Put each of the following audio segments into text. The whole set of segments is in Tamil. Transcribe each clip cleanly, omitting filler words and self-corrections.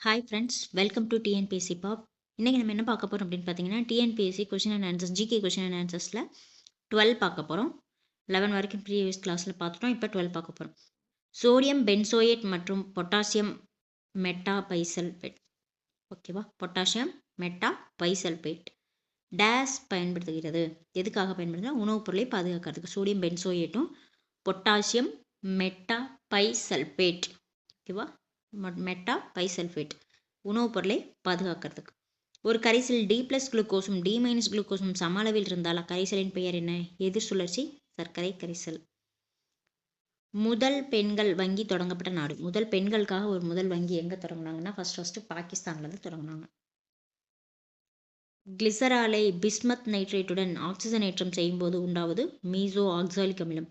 Hi friends, welcome to TNPSC pop. இன்றைக்கி நம்ம என்ன பார்க்க போகிறோம் அப்படின்னு பார்த்தீங்கன்னா, TNPSC question and answers, GK question and ஆன்சர்ஸில் 12 பார்க்க போகிறோம். 11 வரைக்கும் ப்ரீவியஸ் கிளாஸில் பார்த்துட்டோம். இப்போ 12 பார்க்க போகிறோம். சோடியம் பென்சோயேட் மற்றும் பொட்டாசியம் மெட்டாபைசல்பேட். ஓகேவா? பொட்டாசியம் மெட்டாபைசல்பேட் டேஸ் பயன்படுத்துகிறது. எதுக்காக பயன்படுத்துகிறா? உணவுப் பொருளை பாதுகாக்கிறதுக்கு. சோடியம் பென்சோயேட்டும் பொட்டாசியம் மெட்டாபைசல்பேட். ஓகேவா? மெட்டாபைசல்பேட் உணவுப் பொருளை பாதுகாக்கிறதுக்கு. ஒரு கரைசல் டி பிளஸ் குளுக்கோஸும் டி மைனஸ் குளுக்கோஸும் சம அளவில் இருந்தால் அக்கரைசலின் பெயர் என்ன? எதிர் சுழற்சி சர்க்கரை கரைசல். முதல் பெண்கள் வங்கி தொடங்கப்பட்ட நாடு. முதல் பெண்களுக்காக ஒரு முதல் வங்கி எங்கே தொடங்கினாங்கன்னா ஃபர்ஸ்ட் பாகிஸ்தான்ல இருந்து தொடங்கினாங்க. கிளிசராலை பிஸ்மத் நைட்ரேட்டுடன் ஆக்சிஜனேற்றம் செய்யும் போது உண்டாவது மீசோ ஆக்சாலிக் அமிலம்.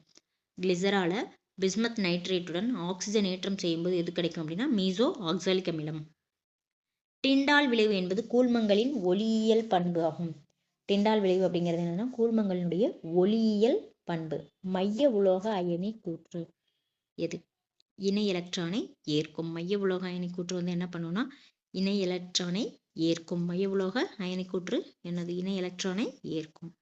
கிளிசரால பிஸ்மத் நைட்ரேட்டுடன் ஆக்சிஜனேற்றம் செய்யும்போது எது கிடைக்கும் அப்படின்னா மீசோ ஆக்சாலிக் அமிலம். டிண்டால் விளைவு என்பது கூழ்மங்களின் ஒளியியல் பண்பு ஆகும். டிண்டால் விளைவு அப்படிங்கிறது என்னன்னா கூழ்மங்களினுடைய ஒளியியல் பண்பு. மைய உலோக அயனி கூற்று எது? இணை எலக்ட்ரானை ஏற்கும். மைய உலோக அயனி கூற்று வந்து என்ன பண்ணும்னா இணை எலக்ட்ரானை ஏற்கும். மைய உலோக அயனி கூற்று என்னது? இணை எலக்ட்ரானை ஏற்கும்.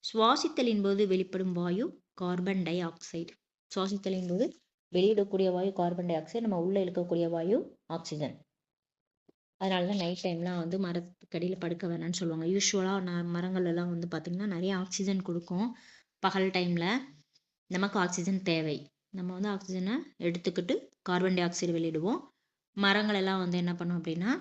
சுவாசித்தலின் போது வெளிப்படும் வாயு கார்பன் டை ஆக்சைடு. சுவாசித்தலின் போது வெளியிடக்கூடிய வாயு கார்பன் டை ஆக்சைடு, நம்ம உள்ள இருக்கக்கூடிய வாயு ஆக்சிஜன். அதனாலதான் நைட் டைம்லாம் வந்து மரத்துக்கடியில் படுக்க வேணாம்னு சொல்லுவாங்க. யூஸ்வலாக மரங்கள் எல்லாம் வந்து பார்த்திங்கன்னா நிறைய ஆக்சிஜன் கொடுக்கும். பகல் டைமில் நமக்கு ஆக்சிஜன் தேவை. நம்ம வந்து ஆக்சிஜனை எடுத்துக்கிட்டு கார்பன் டை ஆக்சைடு வெளியிடுவோம். மரங்கள் எல்லாம் வந்து என்ன பண்ணும் அப்படின்னா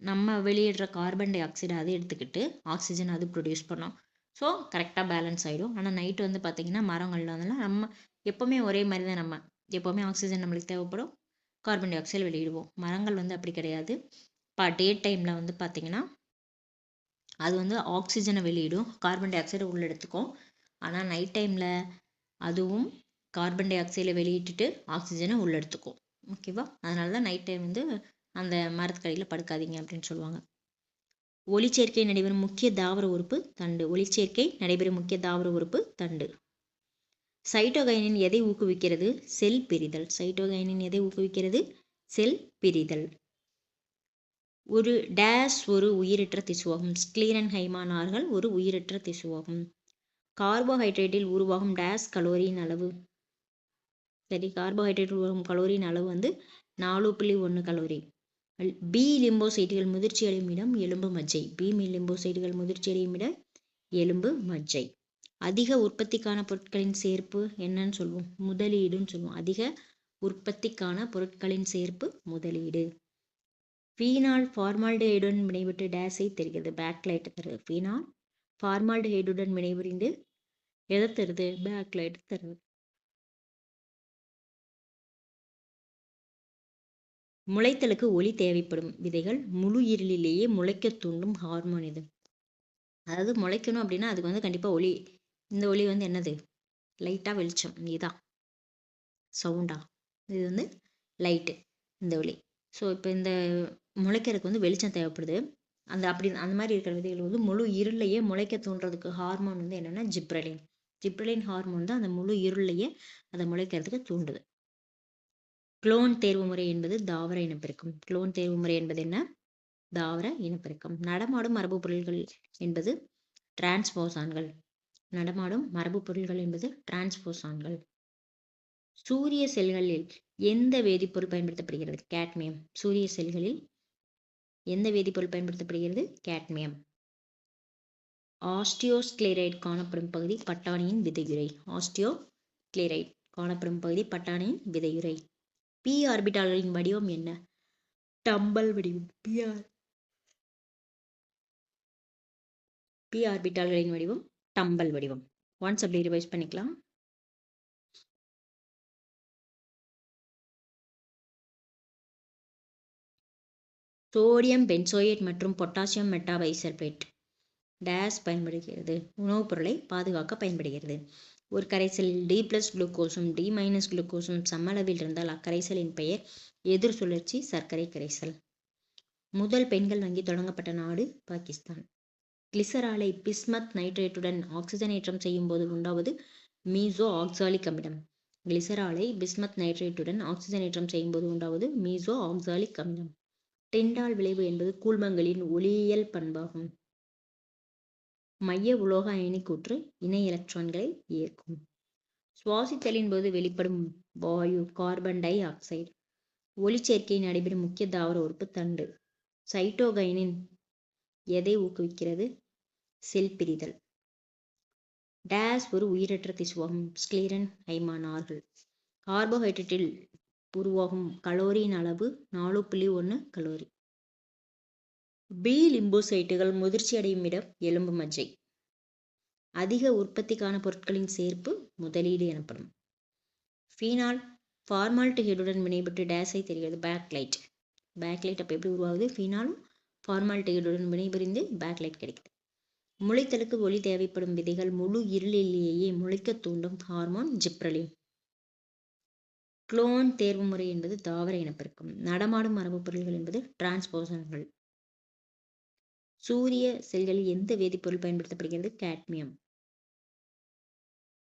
நம்ம வெளியிடுற கார்பன் டை ஆக்சைடு அதை எடுத்துக்கிட்டு ஆக்சிஜன் அது ப்ரொடியூஸ் பண்ணோம். ஸோ கரெக்டாக பேலன்ஸ் ஆகிடும். ஆனால் நைட்டு வந்து பார்த்திங்கன்னா மரங்கள்லாம் அதெல்லாம் நம்ம எப்போவுமே ஒரே மாதிரி தான். நம்ம எப்போவுமே ஆக்சிஜன் நம்மளுக்கு தேவைப்படும், கார்பன் டை ஆக்சைடு வெளியிடுவோம். மரங்கள் வந்து அப்படி கிடையாது. டே டைமில் வந்து பார்த்திங்கன்னா அது வந்து ஆக்சிஜனை வெளியிடும், கார்பன் டை ஆக்சைடு உள்ள எடுத்துக்கும். ஆனால் நைட் டைமில் அதுவும் கார்பன் டை ஆக்சைடை வெளியிட்டுட்டு ஆக்சிஜனை உள்ள எடுத்துக்கும். ஓகேவா? அதனால தான் நைட் டைம் வந்து அந்த மரத்துக்கடியில் படுக்காதீங்க அப்படின்னு சொல்லுவாங்க. ஒளிச்சேர்க்கை நடைபெறும் முக்கிய தாவர உறுப்பு தண்டு. ஒளிச்சேர்க்கை நடைபெறும் முக்கிய தாவர உறுப்பு தண்டு. சைட்டோகைனின் எதை ஊக்குவிக்கிறது? செல் பிரிதல். சைட்டோகைனின் எதை ஊக்குவிக்கிறது? செல் பிரிதல். ஒரு டேஸ் ஒரு உயிரற்ற திசுவாகும். ஸ்க்லீரன்ஹைமா நார்கள் ஒரு உயிரற்ற திசுவாகும். கார்போஹைட்ரேட்டில் உருவாகும் டேஸ் கலோரியின் அளவு. சரி, கார்போஹைட்ரேட்டில் உருவாகும் கலோரியின் அளவு வந்து 4.1 கலோரி. பி லிம்போசைட்டுகள் முதிர்ச்சி அடையும் இடம் எலும்பு மஜ்ஜை. பி லிம்போசைட்டுகள் முதிர்ச்சி அடையும் இடம் எலும்பு மஜ்ஜை. அதிக உற்பத்திக்கான பொருட்களின் சேர்ப்பு என்னன்னு சொல்லுவோம்? முதலீடுன்னு சொல்லுவோம். அதிக உற்பத்திக்கான பொருட்களின் சேர்ப்பு முதலீடு. ஃபீனால் ஃபார்மால்டிஹைடுடன் வினைபட்டு டேஸை தருகிறது? பேக்லைட் தருது. ஃபீனால் ஃபார்மால்டிஹைடுடன் வினைபுரிந்து எதை தருது? பேக்லைட் தருது. முளைத்தலுக்கு ஒளி தேவைப்படும் விதைகள் முழு இருளிலேயே முளைக்க தூண்டும் ஹார்மோன் இது. அதாவது முளைக்கணும் அப்படின்னா அதுக்கு வந்து கண்டிப்பாக ஒளி. இந்த ஒளி வந்து என்னது? லைட்டாக வெளிச்சம். இதுதான் சவுண்டா? இது வந்து லைட்டு, இந்த ஒளி. ஸோ இப்போ இந்த முளைக்கிறதுக்கு வந்து வெளிச்சம் தேவைப்படுது. அந்த மாதிரி இருக்கிற விதைகள் வந்து முழு இருளையே முளைக்க தூண்டுறதுக்கு ஹார்மோன் வந்து என்னென்னா ஜிப்ரலின். ஜிப்ரலின் ஹார்மோன் தான் அந்த முழு இருளையே அதை முளைக்கிறதுக்கு தூண்டுது. குளோன் தேர்வு முறை என்பது தாவர இனப்பெருக்கம். குளோன் தேர்வு முறை என்பது என்ன? தாவர இனப்பெருக்கம். நடமாடும் மரபு பொருள்கள் என்பது டிரான்ஸ்போசான்கள். நடமாடும் மரபு பொருள்கள் என்பது டிரான்ஸ்போசான்கள். சூரிய செல்களில் எந்த வேதிப்பொருள் பயன்படுத்தப்படுகிறது? கேட்மியம். சூரிய செல்களில் எந்த வேதிப்பொருள் பயன்படுத்தப்படுகிறது? கேட்மியம். ஆஸ்டியோஸ்க்ளேரைட் காணப்படும் பகுதி பட்டாணியின் விதையுறை. ஆஸ்டியோஸ்க்ளேரைட் காணப்படும் பகுதி பட்டாணியின் விதையுறை. பி ஆர்பிட்டால்களின் வடிவம் என்ன? டம்பல் வடிவம். பி ஆர்பிட்டால்களின் வடிவம் டம்பல் வடிவம். ஒன்ஸ் அப்படி ரிவைஸ் பண்ணிக்கலாம். சோடியம் பென்சோயேட் மற்றும் பொட்டாசியம் மெட்டாபைசல்பேட் டேஸ் பயன்படுகிறது? உணவுப் பொருளை பாதுகாக்க பயன்படுகிறது. ஒரு கரைசலில் டி பிளஸ் குளுக்கோஸும் டி மைனஸ் குளுக்கோஸும் சம அளவில் இருந்தால் அக்கரைசலின் பெயர் எதிர் சுழற்சி சர்க்கரை கரைசல். முதல் பெண்கள் வங்கி தொடங்கப்பட்ட நாடு பாகிஸ்தான். கிளிசராலை பிஸ்மத் நைட்ரேட்டுடன் ஆக்சிஜனேற்றம் செய்யும் போது உண்டாவது மீசோ ஆக்சாலிக் அமிலம். கிளிசராலை பிஸ்மத் நைட்ரேட்டுடன் ஆக்சிஜனேற்றம் செய்யும் போது உண்டாவது மீசோ ஆக்சாலிக் அமிலம். டிண்டால் விளைவு என்பது கூழ்மங்களின் ஒளியியல் பண்பாகும். மைய உலோக அயனிக்கூற்று இணை எலக்ட்ரான்களை ஏற்கும். சுவாசித்தலின் போது வெளிப்படும் வாயு கார்பன் டை ஆக்சைடு. ஒளிச்சேர்க்கை நடைபெறும் முக்கிய தாவர உறுப்பு தண்டு. சைட்டோகைனின் எதை ஊக்குவிக்கிறது? செல் பிரிதல். டேஸ் ஒரு உயிரற்ற திசுவாகும். ஸ்க்லீரன் ஐமானார்கள். கார்போஹைட்ரேட்டில் உருவாகும் கலோரியின் அளவு 4.1 கலோரி. பி லிம்போசைட்டுகள் முதிர்ச்சி அடையும் இடம் எலும்பு மஜ்ஜை. அதிக உற்பத்திக்கான பொருட்களின் சேர்ப்பு முதலீடு எனப்படும். ஃபீனால் ஃபார்மால்டிஹைடுடன் வினைபட்டு டேஸை தெரிகிறது? பேக்லைட். பேக்லைட் அப்போ எப்படி உருவாகுது? ஃபீனாலும் ஃபார்மால்டிஹைடுடன் வினைபுரிந்து பேக்லைட் கிடைக்குது. முளைத்தலுக்கு ஒளி தேவைப்படும் விதைகள் முழு இருளிலேயே முளைக்க தூண்டும் ஹார்மோன் ஜிப்ரலின். குளோன் தேர்வு முறை என்பது தாவர இனப்பெருக்கம். நடமாடும் மரபு பொருள்கள் என்பது டிரான்ஸ்போசன்கள். சூரிய செல்களில் எந்த வேதிப்பொருள் பயன்படுத்தப்படுகிறது? கேட்மியம்.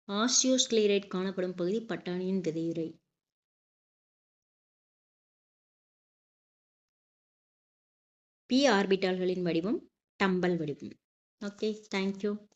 ஆஸ்டியோஸ்க்ளீரைட் காணப்படும் பகுதி பட்டாணியின் விதையுறை. பி ஆர்பிட்டால்களின் வடிவம் டம்பல் வடிவம். Okay, thank you.